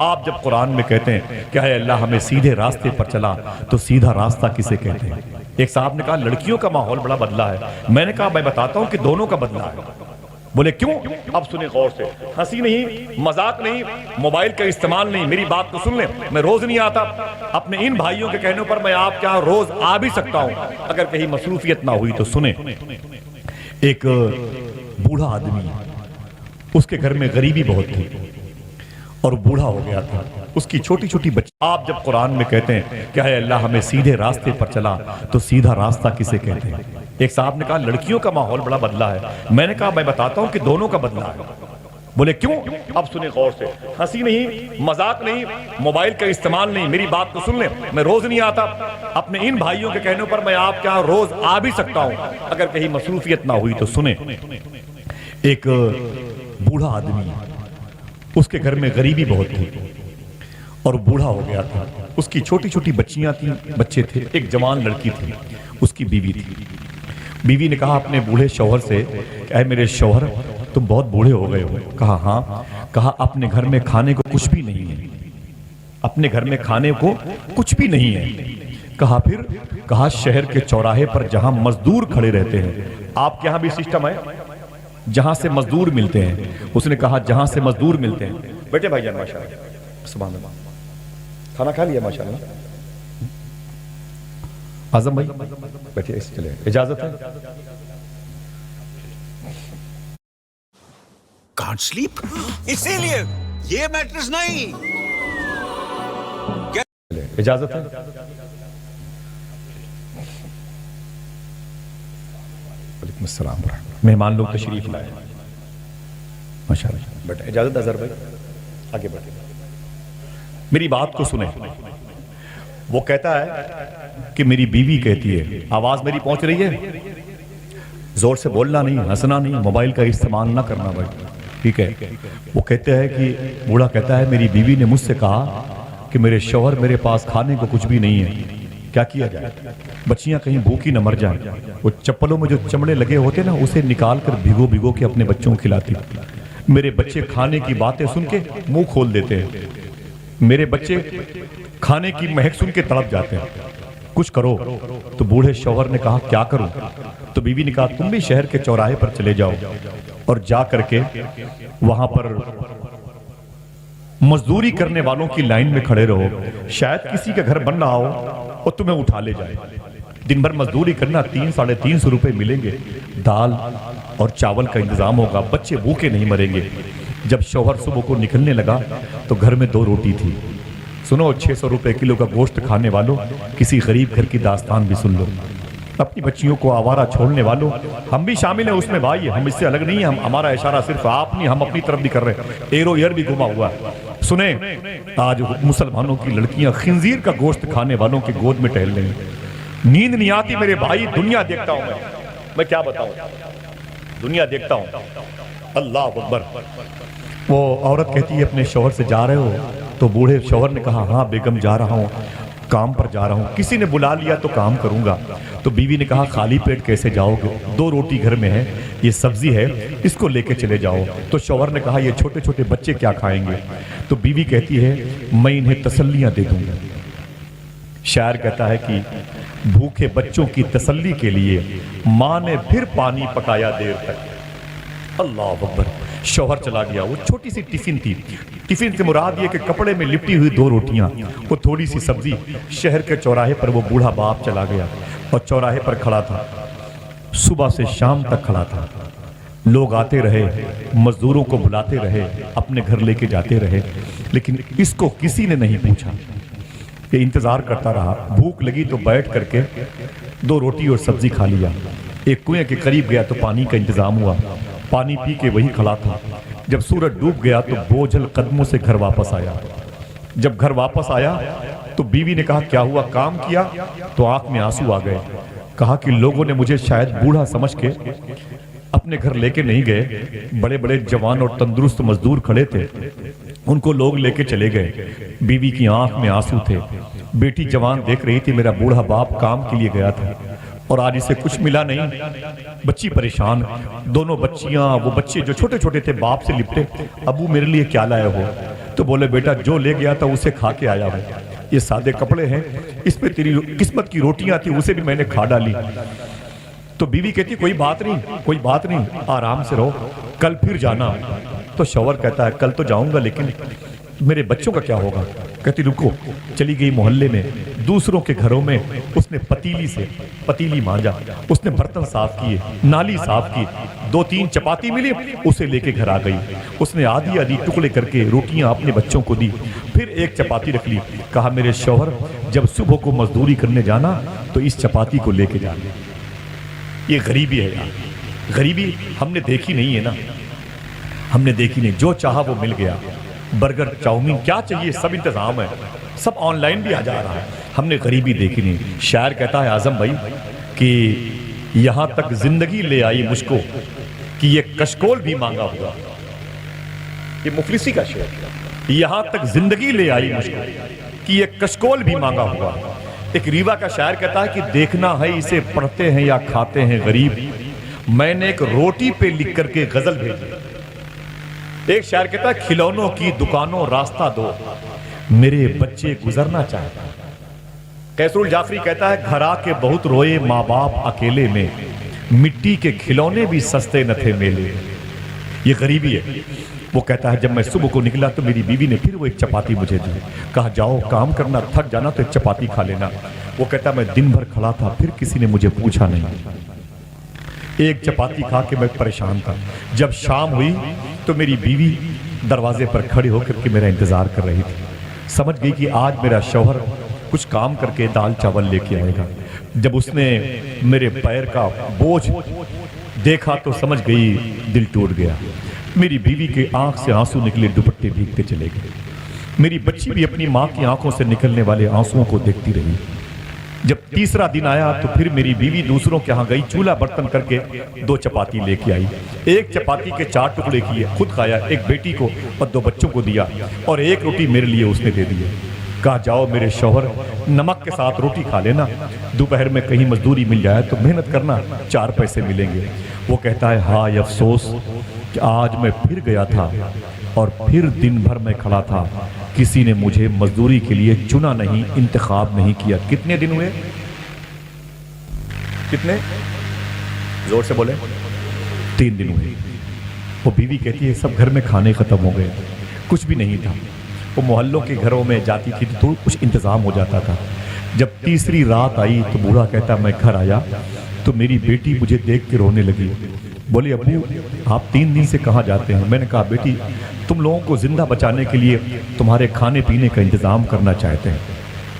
آپ جب قرآن میں کہتے ہیں کہ اے اللہ ہمیں سیدھے راستے پر چلا تو سیدھا راستہ کسے کہتے ہیں؟ ایک صاحب نے کہا لڑکیوں کا ماحول بڑا بدلا ہے۔ میں نے کہا میں بتاتا ہوں کہ دونوں کا بدلا ہے۔ بولے کیوں؟ اب سنیں غور سے، ہنسی نہیں، مذاق نہیں، موبائل کا استعمال نہیں، میری بات تو سن لیں۔ میں روز نہیں آتا، اپنے ان بھائیوں کے کہنے پر میں آپ کے یہاں روز آ بھی سکتا ہوں اگر کہیں مصروفیت نہ ہوئی تو۔ سنیں، ایک بوڑھا آدمی، اس کے گھر میں غریبی بہت تھی اور بوڑھا ہو گیا تھا، اس کی چھوٹی چھوٹی بچی۔ آپ جب قرآن میں کہتے ہیں کہ اے اللہ ہمیں سیدھے راستے پر چلا تو سیدھا راستہ کسے کہتے ہیں؟ ایک صاحب نے کہا لڑکیوں کا ماحول بڑا بدلا ہے۔ میں نے کہا میں بتاتا ہوں کہ دونوں کا بدلا ہے۔ بولے کیوں؟ اب سنیں غور سے، ہنسی نہیں، مذاق نہیں، موبائل کا استعمال نہیں، میری بات تو سن لیں۔ میں روز نہیں آتا، اپنے ان بھائیوں کے کہنے پر میں آپ کے یہاں روز آ بھی سکتا ہوں اگر کہیں مصروفیت نہ ہوئی تو۔ سنیں، ایک بوڑھا آدمی، اس کے گھر میں غریبی بہت تھی اور بوڑھا ہو گیا تھا، اس کی چھوٹی چھوٹی بچیاں تھیں، بچے تھے، ایک جوان لڑکی تھی، اس کی بیوی تھی۔ بیوی نے کہا اپنے بوڑھے شوہر سے کہ اے میرے شوہر تم بہت بوڑھے ہو گئے ہو۔ کہا ہاں۔ کہا اپنے گھر میں کھانے کو کچھ بھی نہیں ہے، اپنے گھر میں کھانے کو کچھ بھی نہیں ہے۔ کہا پھر؟ کہا شہر کے چوراہے پر جہاں مزدور کھڑے رہتے ہیں، آپ کے یہاں بھی سسٹم ہے جہاں سے مزدور ملتے ہیں؟ اس نے کہا جہاں سے مزدور ملتے ہیں۔ بیٹے بھائی جان ماشاءاللہ، سبحان اللہ، کھانا کھا لیا ماشاءاللہ؟ اعظم بھائی بیٹھے، اس چلے، اجازت ہے؟ کانٹ سلیپ، اسی لیے یہ میٹرز نہیں۔ چلے، اجازت ہے؟ وعلیکم السلام ورحمۃ اللہ۔ مہمان لوگ تشریف لائے ماشاءاللہ۔ بیٹا اجازت اظہر بھائی، آگے بڑھے، میری بات کو سنیں۔ وہ کہتا ہے کہ میری بیوی کہتی ہے، آواز میری پہنچ رہی ہے؟ زور سے بولنا نہیں، ہنسنا نہیں، موبائل کا استعمال نہ کرنا بھائی، ٹھیک ہے؟ وہ کہتے ہیں کہ بوڑھا کہتا ہے میری بیوی نے مجھ سے کہا کہ میرے شوہر میرے پاس کھانے کو کچھ بھی نہیں ہے، کیا کیا جائے؟ بچیاں کہیں بھوکی نہ مر جائیں۔ وہ چپلوں میں جو چمڑے لگے ہوتے نا، اسے نکال کر بھگو بھگو کے اپنے بچوں کو کھلاتی۔ میرے بچے کھانے کی باتیں سن کے منہ کھول دیتے ہیں، میرے بچے کھانے کی مہک سن کے تڑپ جاتے ہیں، کچھ کرو۔ تو بوڑھے شوہر نے کہا کیا کروں؟ تو بیوی نے کہا تم بھی شہر کے چوراہے پر چلے جاؤ اور جا کر کے وہاں پر مزدوری کرنے والوں کی لائن میں کھڑے رہو، شاید کسی کا گھر بن رہا ہو اور تمہیں اٹھا لے جائے۔ دن بھر مزدوری کرنا، 300-350 روپے ملیں گے، دال اور چاول کا انتظام ہوگا، بچے بھوکے نہیں مریں گے۔ جب شوہر صبح کو نکلنے لگا تو گھر میں 2 روٹی تھی۔ سنو، 600 روپے کلو کا گوشت کھانے والوں، کسی غریب گھر کی داستان بھی سن لو۔ اپنی بچیوں کو آوارہ چھوڑنے والوں، ہم بھی شامل ہیں اس میں بھائی، ہم اس سے الگ نہیں ہیں، ہمارا اشارہ صرف آپ نہیں، ہم اپنی طرف بھی کر رہے ہیں، ایرو ایئر بھی گھما ہوا ہے۔ سنیں، آج مسلمانوں کی لڑکیاں خنزیر کا گوشت کھانے والوں کی گود میں ٹہل رہی ہیں۔ نیند نہیں آتی میرے بھائی، دنیا دیکھتا ہوں میں کیا بتاؤں، دنیا دیکھتا ہوں۔ اللہ اکبر۔ وہ عورت کہتی ہے اپنے شوہر سے جا رہے ہو؟ تو بوڑھے شوہر نے کہا ہاں بیگم جا رہا ہوں، کام پر جا رہا ہوں، کسی نے بلا لیا تو کام کروں گا۔ تو بیوی نے کہا خالی پیٹ کیسے جاؤ گے؟ 2 روٹی گھر میں ہے، یہ سبزی ہے، اس کو لے کے چلے جاؤ۔ تو شوہر نے کہا یہ چھوٹے چھوٹے بچے کیا کھائیں گے؟ تو بیوی کہتی ہے میں انہیں تسلیاں دے دوں گا۔ شاعر کہتا ہے کہ بھوکے بچوں کی تسلی کے لیے ماں نے پھر پانی پکایا دیر تک۔ اللہ اکبر۔ شوہر چلا گیا، وہ چھوٹی سی ٹفن تھی، ٹفن سے مراد یہ کہ کپڑے میں لپٹی ہوئی 2 روٹیاں، وہ تھوڑی سی سبزی۔ شہر کے چوراہے پر وہ بوڑھا باپ چلا گیا اور چوراہے پر کھڑا تھا، صبح سے شام تک کھڑا تھا۔ لوگ آتے رہے، مزدوروں کو بلاتے رہے، اپنے گھر لے کے جاتے رہے، لیکن اس کو کسی نے نہیں پوچھا۔ یہ انتظار کرتا رہا، بھوک لگی تو بیٹھ کر کے 2 روٹی اور سبزی کھا لیا۔ ایک کنویں کے قریب گیا تو پانی کا انتظام ہوا، پانی پی کے وہی کھڑا تھا۔ جب سورج ڈوب گیا تو بوجھل قدموں سے گھر واپس آیا۔ جب گھر واپس آیا تو بیوی نے کہا کیا ہوا؟ کام کیا؟ تو آنکھ میں آنسو آ گئے۔ کہا کہ لوگوں نے مجھے شاید بوڑھا سمجھ کے اپنے گھر لے کے نہیں گئے، بڑے بڑے جوان اور تندرست مزدور کھڑے تھے، ان کو لوگ لے کے چلے گئے۔ بیوی کی آنکھ میں آنسو تھے، بیٹی جوان دیکھ رہی تھی میرا بوڑھا باپ کام کے لیے گیا تھا اور آج اسے کچھ ملا نہیں۔ بچی پریشان، دونوں بچیاں، وہ بچے جو چھوٹے چھوٹے تھے باپ سے لپٹے، ابو میرے لیے کیا لائے ہو؟ تو تو بولے بیٹا جو لے گیا تھا اسے کھا کے آیا ہوں، یہ سادے کپڑے ہیں، اس پہ تیری قسمت کی روٹیاں تھی اسے بھی میں نے کھا ڈالی۔ تو بیوی کہتی کوئی بات نہیں، آرام سے رہو، کل پھر جانا۔ تو شوہر کہتا ہے کل تو جاؤں گا لیکن میرے بچوں کا کیا ہوگا؟ کہتی رکو، چلی گئی محلے میں، دوسروں کے گھروں میں اس نے پتیلی سے پتیلی مانجا، اس نے برتن صاف کیے، نالی صاف کی، 2-3 چپاتی ملی، اسے لے کے گھر آ گئی۔ اس نے آدھی ٹکڑے کر کے روٹیاں اپنے بچوں کو دی، پھر ایک چپاتی رکھ لی، کہا میرے شوہر جب صبح کو مزدوری کرنے جانا تو اس چپاتی کو لے کے جانا۔ یہ غریبی ہے یار، غریبی ہم نے دیکھی نہیں ہے نا، ہم نے دیکھی نہیں، جو چاہا وہ مل گیا، برگر چاؤمین کیا چاہیے سب انتظام ہے، سب آن لائن بھی آ جا رہا ہے، ہم نے غریبی دیکھی نہیں۔ شاعر کہتا ہے اعظم بھائی کہ یہاں تک زندگی لے آئی مجھ کو کہ یہ کشکول بھی مانگا ہوا، یہ مفلسی کا شعر، یہاں تک زندگی لے آئی مجھ کو کہ یہ کشکول بھی مانگا ہوا۔ ایک ریوا کا شاعر کہتا ہے کہ دیکھنا ہے اسے پڑھتے ہیں یا کھاتے ہیں غریب، میں نے ایک روٹی پہ لکھ کر کے غزل بھیجی۔ ایک شاعر کہتا ہے کھلونوں کی دکانوں راستہ دو، میرے بچے گزرنا چاہتا۔ قیصر الجعفری کہتا ہے گھر آ کے بہت روئے ماں باپ اکیلے میں، مٹی کے کھلونے بھی سستے نہ تھے میلے۔ یہ غریبی ہے۔ وہ کہتا ہے جب میں صبح کو نکلا تو میری بیوی نے پھر وہ ایک چپاتی مجھے دی، کہا جاؤ کام کرنا، تھک جانا تو ایک چپاتی کھا لینا۔ وہ کہتا ہے میں دن بھر کھڑا تھا، پھر کسی نے مجھے پوچھا نہیں، ایک چپاتی کھا کے میں پریشان تھا۔ جب شام ہوئی تو میری بیوی دروازے پر کھڑی ہو کر کے میرا انتظار کر رہی تھی، سمجھ گئی کہ آج میرا شوہر کچھ کام کر کے دال چاول لے کے آئے گا۔ جب اس نے میرے پیر کا بوجھ دیکھا تو سمجھ گئی دل ٹوٹ گیا۔ میری بیوی کے آنکھ سے آنسو نکلے، دوپٹے بھیگتے چلے گئے۔ میری بچی بھی اپنی ماں کی آنکھوں سے نکلنے والے آنسوؤں کو دیکھتی رہی۔ جب تیسرا دن آیا تو پھر میری بیوی دوسروں کے ہاں گئی، چولہا برتن کر کے 2 چپاتی لے کے آئی، ایک چپاتی کے 4 ٹکڑے کیے، خود کھایا، ایک بیٹی کو اور 2 بچوں کو دیا، اور ایک روٹی میرے لیے اس نے دے دی۔ کہا جاؤ میرے شوہر نمک کے ساتھ روٹی کھا لینا، دوپہر میں کہیں مزدوری مل جائے تو محنت کرنا، 4 پیسے ملیں گے۔ وہ کہتا ہے ہائے افسوس کہ آج میں پھر گیا تھا اور پھر دن بھر میں کھڑا تھا، کسی نے مجھے مزدوری کے لیے چنا نہیں، انتخاب نہیں کیا۔ کتنے دن ہوئے؟ کتنے؟ زور سے بولے۔ 3 دن ہوئے۔ وہ بیوی کہتی ہے سب گھر میں کھانے ختم ہو گئے، کچھ بھی نہیں تھا۔ وہ محلوں کے گھروں میں جاتی تھی تو کچھ انتظام ہو جاتا تھا۔ جب تیسری رات آئی تو بوڑھا کہتا میں گھر آیا تو میری بیٹی مجھے دیکھ کے رونے لگی، بولی ابو آپ 3 دن سے کہاں جاتے ہیں؟ میں نے کہا بیٹی تم لوگوں کو زندہ بچانے کے لیے تمہارے کھانے پینے کا انتظام کرنا چاہتے ہیں۔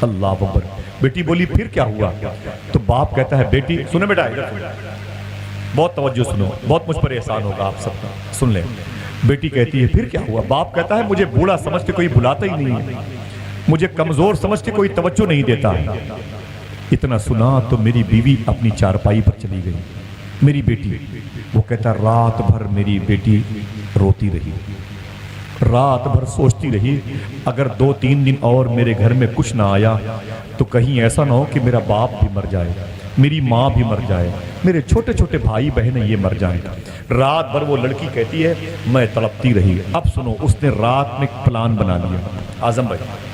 اللہ اکبر۔ بیٹی بولی پھر کیا ہوا؟ تو باپ کہتا ہے بیٹی سنو بیٹا، بہت توجہ سنو، بہت مجھ پر احسان ہوگا آپ سب کا، سن لیں۔ بیٹی کہتی ہے پھر کیا ہوا؟ باپ کہتا ہے مجھے بوڑھا سمجھ کے کوئی بلاتا ہی نہیں ہے، مجھے کمزور سمجھ کے کوئی توجہ نہیں دیتا ہے۔ اتنا سنا تو میری بیوی اپنی چارپائی پر چلی گئی۔ میری بیٹی، وہ کہتا رات بھر میری بیٹی روتی رہی، رات بھر سوچتی رہی اگر 2-3 دن اور میرے گھر میں کچھ نہ آیا تو کہیں ایسا نہ ہو کہ میرا باپ بھی مر جائے، میری ماں بھی مر جائے، میرے چھوٹے چھوٹے بھائی بہنیں یہ مر جائیں۔ رات بھر وہ لڑکی کہتی ہے میں تڑپتی رہی۔ اب سنو، اس نے رات میں ایک پلان بنا لیا۔ اعظم بھائی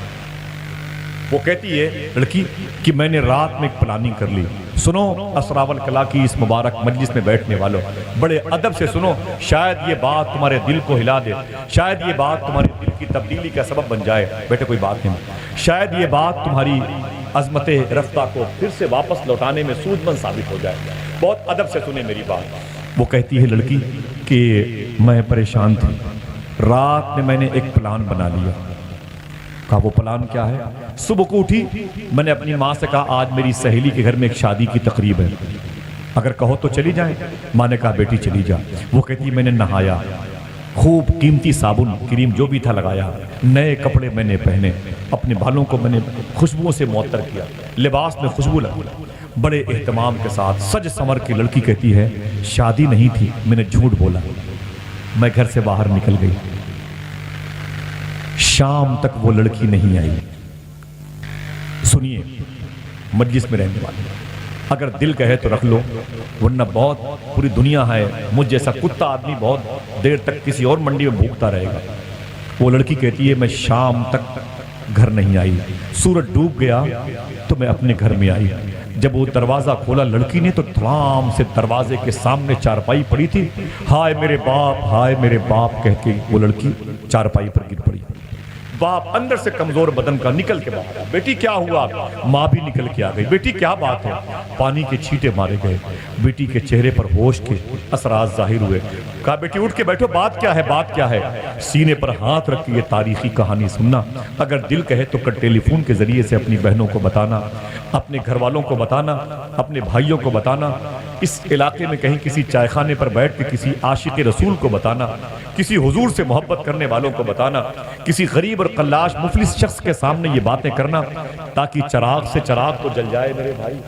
وہ کہتی ہے لڑکی کہ میں نے رات میں ایک پلاننگ کر لی۔ سنو اسراول کلا کی اس مبارک مجلس میں بیٹھنے والوں، بڑے ادب سے سنو، شاید یہ بات تمہارے دل کو ہلا دے، شاید یہ بات تمہارے دل کی تبدیلی کا سبب بن جائے۔ بیٹے کوئی بات نہیں، شاید یہ بات تمہاری عظمت رفتہ کو پھر سے واپس لوٹانے میں سود مند ثابت ہو جائے۔ بہت ادب سے سنیں میری بات۔ وہ کہتی ہے لڑکی کہ میں پریشان تھی، رات میں نے ایک پلان بنا لیا۔ کہا وہ پلان کیا ہے؟ صبح کو اٹھی، میں نے اپنی ماں سے کہا آج میری سہیلی کے گھر میں ایک شادی کی تقریب ہے، اگر کہو تو چلی جائیں۔ ماں نے کہا بیٹی چلی جا۔ وہ کہتی میں نے نہایا، خوب قیمتی صابن کریم جو بھی تھا لگایا، نئے کپڑے میں نے پہنے، اپنے بالوں کو میں نے خوشبوؤں سے معطر کیا، لباس میں خوشبو لگا، بڑے اہتمام کے ساتھ سج سمر کی لڑکی کہتی ہے شادی نہیں تھی، میں نے جھوٹ بولا، میں گھر سے باہر نکل گئی۔ شام تک وہ لڑکی نہیں آئی۔ سنیے مجلس میں رہنے والے، اگر دل کہے تو رکھ لو، ورنہ بہت پوری دنیا ہے مجھ جیسا کتا آدمی بہت دیر تک کسی اور منڈی میں بھوکتا رہے گا۔ وہ لڑکی کہتی ہے میں شام تک گھر نہیں آئی، سورج ڈوب گیا تو میں اپنے گھر میں آئی۔ جب وہ دروازہ کھولا لڑکی نے تو تمام سے دروازے کے سامنے چارپائی پڑی تھی۔ ہائے میرے باپ، ہائے میرے باپ کہہ کے وہ لڑکی چارپائی پر گر پڑی۔ باپ اندر سے کمزور بدن کا نکل کے باہر آیا، بیٹی کیا ہوا؟ ماں بھی نکل کے آ گئی، بیٹی کیا بات ہے؟ پانی کے چھینٹے مارے گئے، بیٹی کے چہرے پر ہوش کے اثرات ظاہر ہوئے۔ کہا بیٹی اٹھ کے بیٹھو، بات کیا ہے؟ بات کیا ہے؟ سینے پر ہاتھ رکھ کے یہ تاریخی کہانی سننا، اگر دل کہے تو ٹیلی فون کے ذریعے سے اپنی بہنوں کو بتانا، اپنے گھر والوں کو بتانا، اپنے بھائیوں کو بتانا، اس علاقے میں کہیں کسی چائے خانے پر بیٹھ کے کسی عاشق رسول کو بتانا، کسی حضور سے محبت کرنے والوں کو بتانا، کسی غریب اور قلاش مفلس شخص کے سامنے یہ باتیں کرنا، تاکہ چراغ سے چراغ تو جل جائے میرے بھائی۔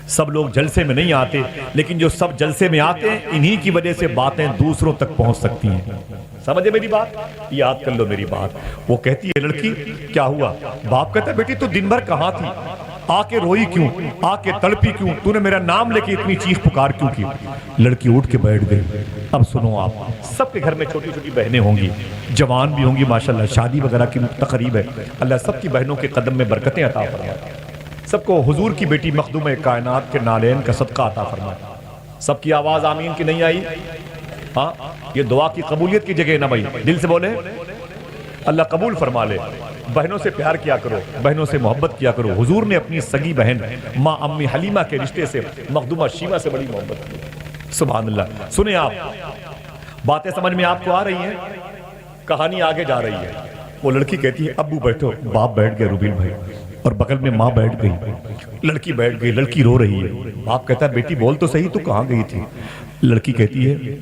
سب لوگ جلسے میں نہیں آتے، لیکن جو سب جلسے میں آتے ہیں انہی کی وجہ سے باتیں دوسروں تک پہنچ سکتی ہیں۔ سمجھے میری بات؟ یاد کر لو میری بات۔ وہ کہتی ہے لڑکی کیا ہوا؟ باپ کہتا ہے بیٹی تو دن بھر کہاں تھی؟ آ کے روئی کیوں؟ آ کے تڑپی کیوں؟ تو نے میرا نام لے کے اتنی چیخ پکار کیوں کی؟ لڑکی اٹھ کے بیٹھ گئی۔ اب سنو آپ، سب کے گھر میں چھوٹی چھوٹی بہنیں ہوں گی، جوان بھی ہوں گی، ماشاءاللہ شادی وغیرہ کی تقریب ہے، اللہ سب کی بہنوں کے قدم میں برکتیں عطا فرمائے، سب کو حضور کی بیٹی مخدوم کائنات کے نالین کا صدقہ عطا فرمائے۔ سب کی آواز آمین کی نہیں آئی؟ ہاں، یہ دعا کی قبولیت کی جگہ ہے نا بھائی، دل سے بولے اللہ قبول فرما لے۔ بہنوں سے پیار کیا کرو، بہنوں سے محبت کیا کرو۔ حضور نے اپنی سگی بہن ماں امی حلیمہ کے رشتے سے مخدومہ شیمہ سے بڑی محبت کی۔ سبحان اللہ۔ سنیں آپ، باتیں سمجھ میں آپ کو آ رہی ہیں؟ کہانی آگے جا رہی ہے۔ وہ لڑکی کہتی ہے ابو بیٹھو، باپ بیٹھ گئے روبیل بھائی، اور بغل میں ماں بیٹھ گئی، لڑکی بیٹھ گئی، لڑکی رو رہی ہے۔ باپ کہتا ہے بیٹی بول تو صحیح، تو کہاں گئی تھی؟ لڑکی کہتی ہے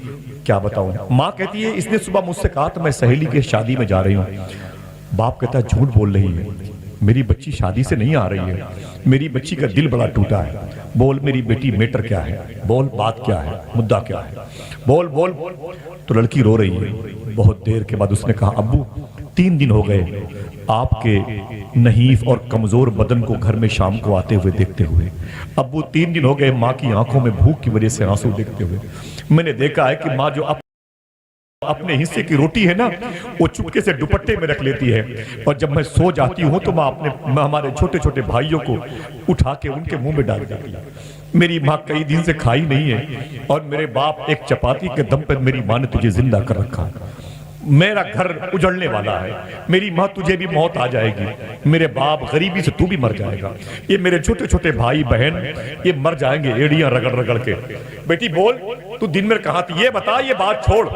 کیا بتاؤں؟ ماں کہتی ہے اس نے صبح مجھ سے کہا تو میں سہیلی کے شادی میں جا رہی ہوں۔ باپ کہتا ہے جھوٹ بول رہی ہے، میری بچی شادی سے نہیں آ رہی ہے، میری بچی کا دل بڑا ٹوٹا ہے، بول میری بیٹی میٹر کیا ہے، بول بات کیا ہے، مدعا کیا ہے، بول بول۔ تو لڑکی رو رہی ہے۔ بہت دیر کے بعد اس نے کہا ابو 3 دن ہو گئے آپ کے نحیف اور کمزور بدن کو گھر میں شام کو آتے ہوئے دیکھتے ہوئے۔ ابو 3 دن ہو گئے ماں کی آنکھوں میں بھوک کی وجہ سے آنسو دیکھتے ہوئے۔ میں نے دیکھا ہے کہ ماں جو اپنے حصے کی روٹی ہے نا وہ چپکے سے دوپٹے میں رکھ لیتی ہے، اور جب میں سو جاتی ہوں تو ماں ہمارے چھوٹے چھوٹے بھائیوں کو اٹھا کے ان کے منہ میں ڈال دیتی ہے۔ میری ماں کئی دن سے کھائی نہیں ہے، اور میرے باپ ایک چپاتی کے دم پر میری ماں نے تجھے زندہ کر رکھا۔ میرا گھر اجڑنے والا ہے، میری ماں تجھے بھی موت آ جائے گی، میرے باپ غریبی سے تو بھی مر جائے گا، یہ میرے چھوٹے چھوٹے بھائی بہن یہ مر جائیں گے ایڑیاں رگڑ رگڑ کے۔ بیٹی بول تو دن میں کہاں تھی، یہ بتا، یہ بات چھوڑ۔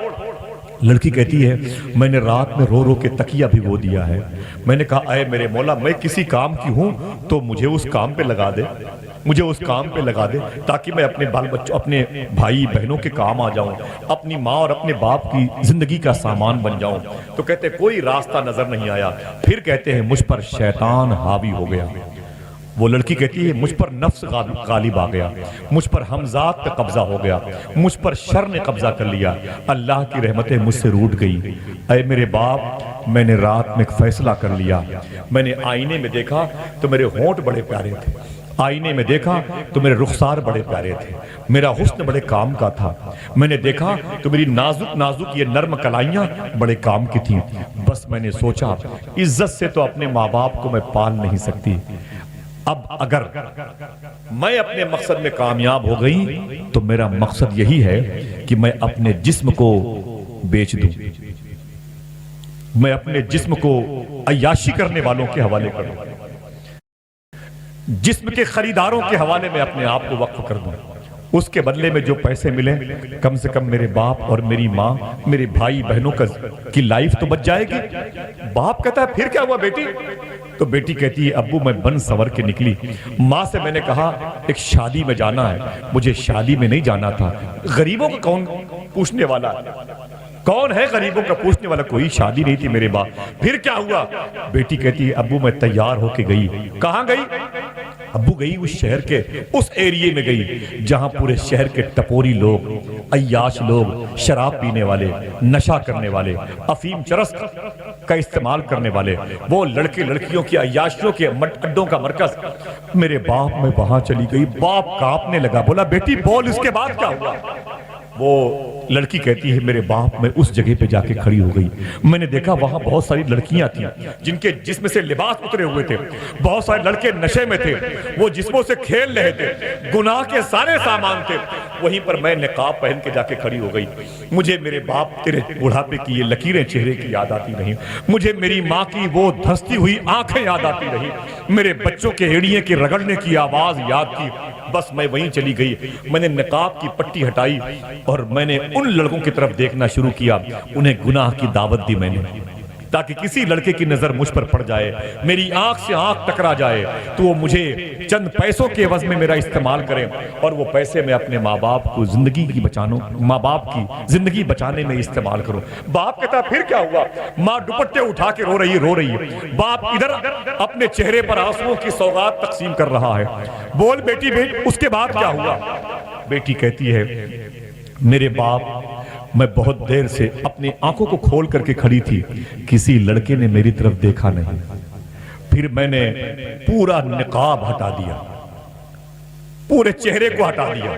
لڑکی کہتی ہے میں نے رات میں رو رو کے تکیہ بھگو دیا ہے، میں نے کہا اے میرے مولا میں کسی کام کی ہوں تو مجھے اس کام پہ لگا دے، مجھے اس کام پہ لگا دے تاکہ میں اپنے بال بچوں اپنے بھائی بہنوں کے کام آ جاؤں، اپنی ماں اور اپنے باپ کی زندگی کا سامان بن جاؤں۔ تو کہتے کوئی راستہ نظر نہیں آیا، پھر کہتے ہیں مجھ پر شیطان حاوی ہو گیا۔ وہ لڑکی کہتی ہے مجھ پر نفس غالب آ گیا، مجھ پر حمزات پہ قبضہ ہو گیا، مجھ پر شر نے قبضہ کر لیا، اللہ کی رحمتیں مجھ سے روٹ گئی۔ اے میرے باپ میں نے رات میں ایک فیصلہ کر لیا، میں نے آئینے میں دیکھا تو میرے ہونٹ بڑے پیارے تھے، آئینے میں دیکھا تو میرے رخسار بڑے پیارے تھے، میرا حسن بڑے کام کا تھا، میں نے دیکھا تو میری نازک نازک یہ نرم کلائیاں بڑے کام کی تھیں۔ بس میں نے سوچا عزت سے تو اپنے ماں باپ کو میں پال نہیں سکتی، اب اگر میں اپنے مقصد میں کامیاب ہو گئی تو میرا مقصد یہی ہے کہ میں اپنے جسم کو بیچ دوں، میں اپنے جسم کو عیاشی کرنے والوں کے حوالے کروں، جسم کے خریداروں کے حوالے میں اپنے آپ کو وقف کر دوں، اس کے بدلے میں جو پیسے ملیں کم سے کم میرے باپ اور میری ماں میرے بھائی بہنوں کی لائف تو بچ جائے گی۔ باپ کہتا ہے پھر کیا ہوا بیٹی؟ تو بیٹی کہتی ہے ابو میں بن سور کے نکلی، ماں سے میں نے کہا ایک شادی میں جانا ہے، مجھے شادی میں نہیں جانا تھا، غریبوں کو کون پوچھنے والا، کون ہے غریبوں کا پوچھنے والا، کوئی شادی نہیں تھی میرے باپ۔ پھر کیا ہوا؟ بیٹی کہتی ہے ابو میں تیار ہو کے گئی، کہاں گئی؟ ابو گئی اس شہر کے اس ایریے میں گئی جہاں پورے شہر کے ٹپوری لوگ، عیاش لوگ، شراب پینے والے، نشہ کرنے والے، افیم چرس کا استعمال کرنے والے، وہ لڑکے لڑکیوں کی عیاشیوں کے اڈوں کا مرکز۔ میرے باپ میں وہاں چلی گئی، باپ کانپنے لگا، بولا بیٹی بول اس کے بعد کیا ہوا؟ وہ لڑکی کہتی ہے میرے باپ میں اس جگہ پہ جا کے کھڑی ہو گئی، میں نے دیکھا وہاں بہت ساری لڑکیاں تھیں جن کے جسم سے لباس اترے ہوئے تھے، بہت سارے لڑکے نشے میں تھے، وہ جسموں سے کھیل رہے تھے، گناہ کے سارے سامان تھے، وہیں پر میں نقاب پہن کے جا کے کھڑی ہو گئی۔ مجھے میرے باپ تیرے بڑھاپے کی یہ لکیریں چہرے کی یاد آتی نہیں، مجھے میری ماں کی وہ دھستی ہوئی آنکھیں یاد آتی رہی، میرے بچوں کے ایڑیے کے رگڑنے کی آواز یاد کی، بس میں وہیں چلی گئی۔ میں نے نقاب کی پٹی ہٹائی اور میں نے ان لڑکوں کی طرف دیکھنا شروع کیا، انہیں گناہ کی دعوت دی میں نے، تاکہ کسی لڑکے کی نظر مجھ پر پڑ جائے، میری آنکھ سے آنکھ ٹکرا جائے تو وہ مجھے چند پیسوں کے عوض میں میرا استعمال کریں اور وہ پیسے میں اپنے ماں باپ کی زندگی بچانے میں استعمال کروں۔ باپ کہتا پھر کیا ہوا؟ ماں دوپٹے اٹھا کے رو رہی ہے، باپ ادھر اپنے چہرے پر آنسوؤں کی سوغات تقسیم کر رہا ہے۔ بول بیٹی اس کے بعد کیا ہوا؟ بیٹی کہتی ہے میرے باپ، میں بہت دیر سے اپنی آنکھوں کو کھول کر کے کھڑی تھی، کسی لڑکے نے میری طرف دیکھا نہیں، پھر میں نے پورا نقاب ہٹا دیا، پورے چہرے کو ہٹا دیا،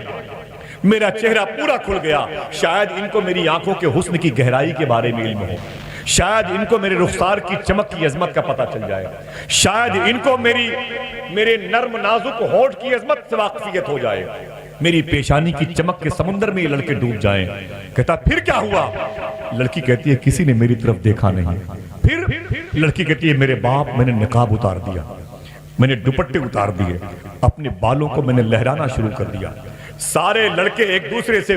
میرا چہرہ پورا کھل گیا۔ شاید ان کو میری آنکھوں کے حسن کی گہرائی کے بارے میں علم ہو، شاید ان کو میرے رخسار کی چمک کی عظمت کا پتہ چل جائے، شاید ان کو میرے نرم نازک ہونٹ کی عظمت سے واقفیت ہو جائے، میری پیشانی کی چمک کے سمندر میں یہ لڑکے ڈوب جائیں۔ کہتا پھر کیا ہوا؟ لڑکی کہتی ہے کسی نے میری طرف دیکھا نہیں۔ پھر لڑکی کہتی ہے میرے باپ، میں نے نقاب اتار دیا، میں نے دوپٹے اتار دیے، اپنے بالوں کو میں نے لہرانا شروع کر دیا۔ سارے لڑکے ایک دوسرے سے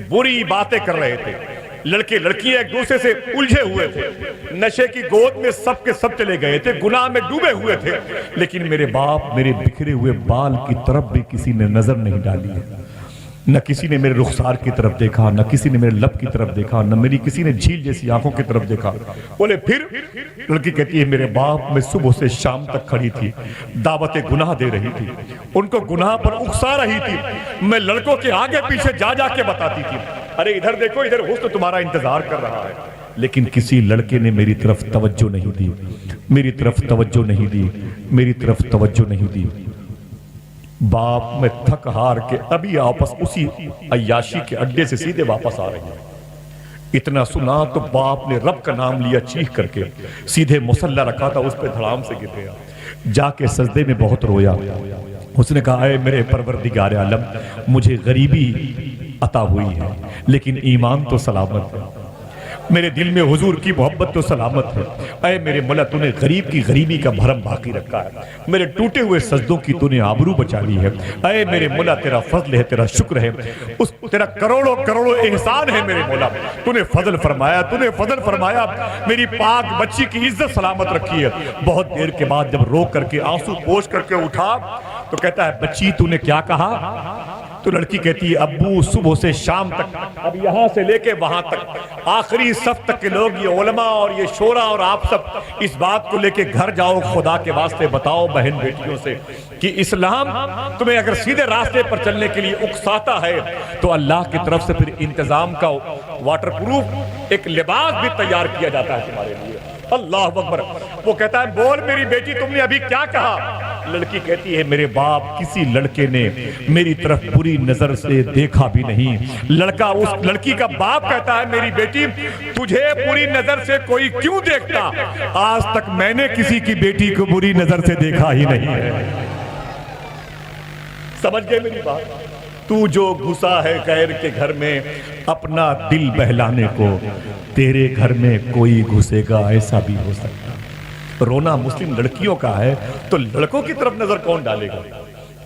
بری باتیں کر رہے تھے، لڑکے لڑکیاں ایک دوسرے سے الجھے ہوئے تھے، نشے کی گود میں سب کے سب چلے گئے تھے، گناہ میں ڈوبے ہوئے تھے، لیکن میرے باپ میرے بکھرے ہوئے بال کی طرف بھی کسی نے نظر نہیں ڈالی ہے، نہ کسی نے میرے رخسار کی طرف دیکھا، نہ کسی نے میرے لب کی طرف دیکھا، نہ میری کسی نے جھیل جیسی آنکھوں کی طرف دیکھا۔ بولے پھر؟ لڑکی کہتی ہے میرے باپ، میں صبح سے شام تک کھڑی تھی، دعوت گناہ دے رہی تھی، ان کو گناہ پر اکسا رہی تھی، میں لڑکوں کے آگے پیچھے جا کے بتاتی تھی، ارے ادھر دیکھو، ادھر حسن تمہارا انتظار کر رہا ہے، لیکن کسی لڑکے نے میری طرف توجہ نہیں دی، میری طرف توجہ نہیں دی، میری طرف توجہ نہیں دی۔ باپ میں تھک ہار کے ابھی آپس اسی عیاشی کے اڈے سے سیدھے واپس آ رہی ہے۔ اتنا سنا تو باپ نے رب کا نام لیا چیخ کر کے، سیدھے مصلی رکھا تھا اس پہ دھڑام سے گر گیا، جا کے سجدے میں بہت رویا۔ اس نے کہا اے میرے پروردگار عالم، مجھے غریبی عطا ہوئی ہے لیکن ایمان تو سلامت ہے، میرے دل میں حضور کی محبت تو سلامت ہے۔ اے میرے مولا، تو نے غریب کی غریبی کا بھرم باقی رکھا ہے، میرے ٹوٹے ہوئے سجدوں کی تو نے آبرو بچا لی ہے۔ اے میرے مولا، تیرا فضل ہے، تیرا شکر ہے، تیرا کروڑوں کروڑوں احسان ہے میرے مولا، تو نے فضل فرمایا، تو نے فضل فرمایا، میری پاک بچی کی عزت سلامت رکھی ہے۔ بہت دیر کے بعد جب رو کر کے آنسو پوچھ کر کے اٹھا تو کہتا ہے بچی تو نے کیا کہا؟ تو لڑکی کہتی ہے ابو، صبح سے شام تک، اب یہاں سے لے کے وہاں تک، آخری صف تک کے لوگ، یہ علماء اور یہ شورا اور آپ سب اس بات کو لے کے گھر جاؤ، خدا کے واسطے بتاؤ بہن بیٹیوں سے کہ اسلام تمہیں اگر سیدھے راستے پر چلنے کے لیے اکساتا ہے تو اللہ کی طرف سے پھر انتظام کا واٹر پروف ایک لباس بھی تیار کیا جاتا ہے تمہارے لیے۔ اللہ اکبر۔ وہ کہتا ہے بول میری بیٹی، تم نے ابھی کیا کہا؟ لڑکی کہتی ہے میرے باپ، کسی لڑکے نے میری طرف بری نظر سے دیکھا بھی نہیں۔ اس لڑکی کا باپ کہتا ہے میری بیٹی، تجھے بری نظر سے کوئی کیوں دیکھتا؟ آج تک میں نے کسی کی بیٹی کو بری نظر سے دیکھا ہی نہیں ہے۔ سمجھ گئے میری بات؟ تو جو گھسا ہے غیر کے گھر میں اپنا دل بہلانے کو، تیرے گھر میں کوئی گھسے گا ایسا بھی ہو سکتا۔ رونا مسلم لڑکیوں کا ہے تو لڑکوں کی طرف نظر کون ڈالے گا؟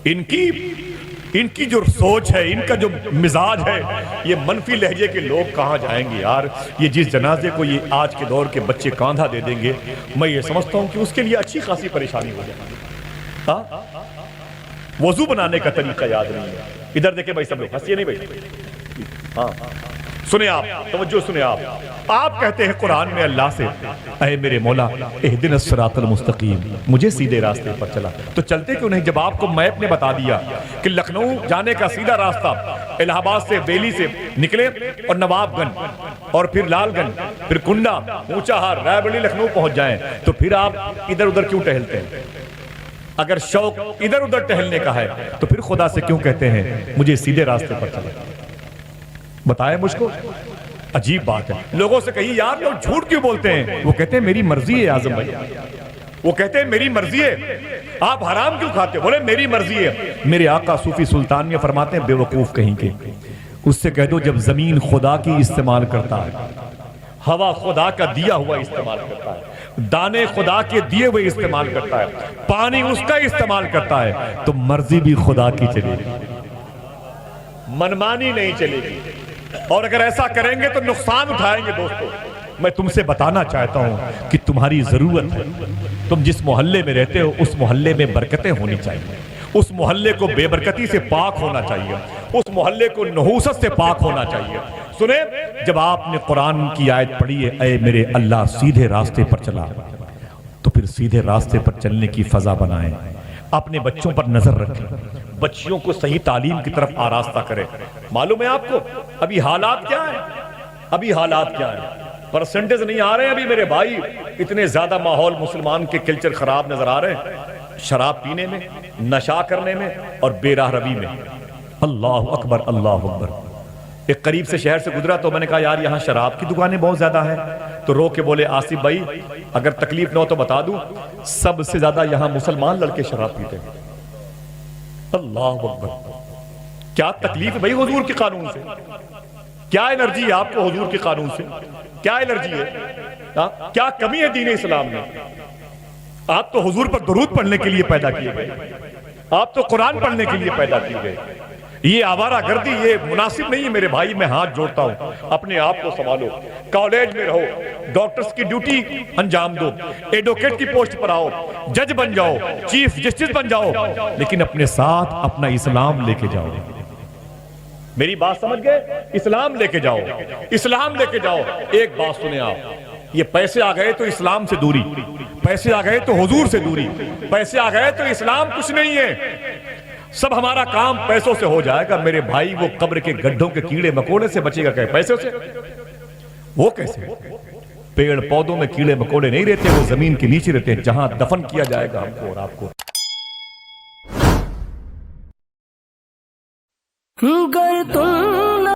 ان کی جو سوچ ہے، ان کا جو مزاج ہے، یہ منفی لہجے کے لوگ کہاں جائیں گے یار؟ یہ جس جنازے کو یہ آج کے دور کے بچے کاندھا دے دیں گے، میں یہ سمجھتا ہوں کہ اس کے لیے اچھی خاصی پریشانی ہو جائے گی۔ ہاں، وضو بنانے کا طریقہ یاد نہیں ہے۔ ادھر دیکھیں بھائی، سب لوگ ہنسیے نہیں بھائی۔ ہاں سنیں آپ، توجہ سنیں آپ کہتے ہیں قرآن میں اللہ سے اے میرے مولا اہدنا الصراط المستقیم، مجھے سیدھے راستے پر چلا۔ تو چلتے کیوں نہیں جب آپ کو میپ نے بتا دیا کہ لکھنؤ جانے کا سیدھا راستہ الہ آباد سے بیلی سے نکلے اور نواب گنج اور پھر لال گنج، پھر کنڈا، اونچا ہار، رائے بریلی، لکھنؤ پہنچ جائیں، تو پھر آپ ادھر ادھر کیوں ٹہلتے ہیں؟ اگر شوق ادھر ادھر ٹہلنے کا ہے تو پھر خدا سے کیوں کہتے ہیں مجھے سیدھے راستے پر چلا؟ بتائیں مجھ کو. عجیب بات ہے. لوگوں سے کہی یار لوگ جھوٹ کیوں بولتے ہیں؟ وہ کہتے ہیں میری مرضی ہے اعظم بھائی. وہ کہتے ہیں میری مرضی ہے. آپ حرام کیوں کھاتے؟ بولے میری مرضی ہے. میرے آقا صوفی سلطانیہ فرماتے ہیں بے وقوف کہیں کے، اس سے کہہ دو جب زمین خدا کی استعمال کرتا ہے، ہوا خدا کا دیا ہوا استعمال کرتا ہے، دانے خدا کے دیے ہوئے استعمال کرتا ہے، پانی اس کا استعمال کرتا ہے، تو مرضی بھی خدا کی چلے گی، منمانی نہیں چلے گی. اور اگر ایسا کریں گے تو نقصان اٹھائیں گے. دوستو میں تم سے بتانا چاہتا ہوں کہ تمہاری ضرورت ہے. تم جس محلے میں رہتے ہو اس محلے میں برکتیں ہونی چاہیے، اس محلے کو بے برکتی سے پاک ہونا چاہیے، اس محلے کو نحوست سے پاک ہونا چاہیے. سنیں، جب آپ نے قرآن کی آیت پڑھی ہے اے میرے اللہ سیدھے راستے پر چلا، تو پھر سیدھے راستے پر چلنے کی فضا بنائیں. اپنے بچوں پر نظر رکھیں، بچیوں کو صحیح تعلیم کی طرف آراستہ کریں. معلوم ہے آپ کو ابھی حالات کیا ہیں؟ ابھی حالات کیا ہیں؟ پرسنٹیج نہیں آ رہے ہیں ابھی میرے بھائی. اتنے زیادہ ماحول مسلمان کے کلچر خراب نظر آ رہے ہیں، شراب پینے میں، نشا کرنے میں اور بے راہ روی میں. اللہ اکبر اللہ اکبر. ایک قریب سے شہر سے گزرا تو میں نے کہا یار یہاں شراب کی دکانیں بہت زیادہ ہیں. تو رو کے بولے آصف بھائی اگر تکلیف نہ ہو تو بتا دوں، سب سے زیادہ یہاں مسلمان لڑکے شراب پیتے ہیں. اللہ اکبر. کیا تکلیف ہے بھائی حضور کے قانون سے؟ کیا الرجی ہے آپ کو حضور کے قانون سے؟ کیا الرجی ہے؟ کیا کمی ہے دین اسلام میں؟ آپ تو حضور پر درود پڑھنے کے لیے پیدا کیے گئے، آپ تو قرآن پڑھنے کے لیے پیدا کیے گئے. یہ آوارہ گردی یہ مناسب نہیں ہے میرے بھائی. میں ہاتھ جوڑتا ہوں، اپنے آپ کو سنبھالو. کالج میں رہو، ڈاکٹرز کی ڈیوٹی انجام دو، ایڈوکیٹ کی پوسٹ پر آؤ، جج بن جاؤ، چیف جسٹس بن جاؤ، لیکن اپنے ساتھ اپنا اسلام لے کے جاؤ. میری بات سمجھ گئے؟ اسلام لے کے جاؤ، اسلام لے کے جاؤ. ایک بات سنیں آپ، یہ پیسے آ گئے تو اسلام سے دوری، پیسے آ گئے تو حضور سے دوری، پیسے آ گئے تو اسلام کچھ نہیں ہے. سب ہمارا کام پیسوں سے ہو جائے گا میرے بھائی. وہ قبر کے گڈھوں کے کیڑے مکوڑے سے بچے گا کہ پیسوں سے؟ وہ کیسے؟ پیڑ پودوں میں کیڑے مکوڑے نہیں رہتے، وہ زمین کے نیچے رہتے ہیں جہاں دفن کیا جائے گا ہم کو اور آپ کو. گر تم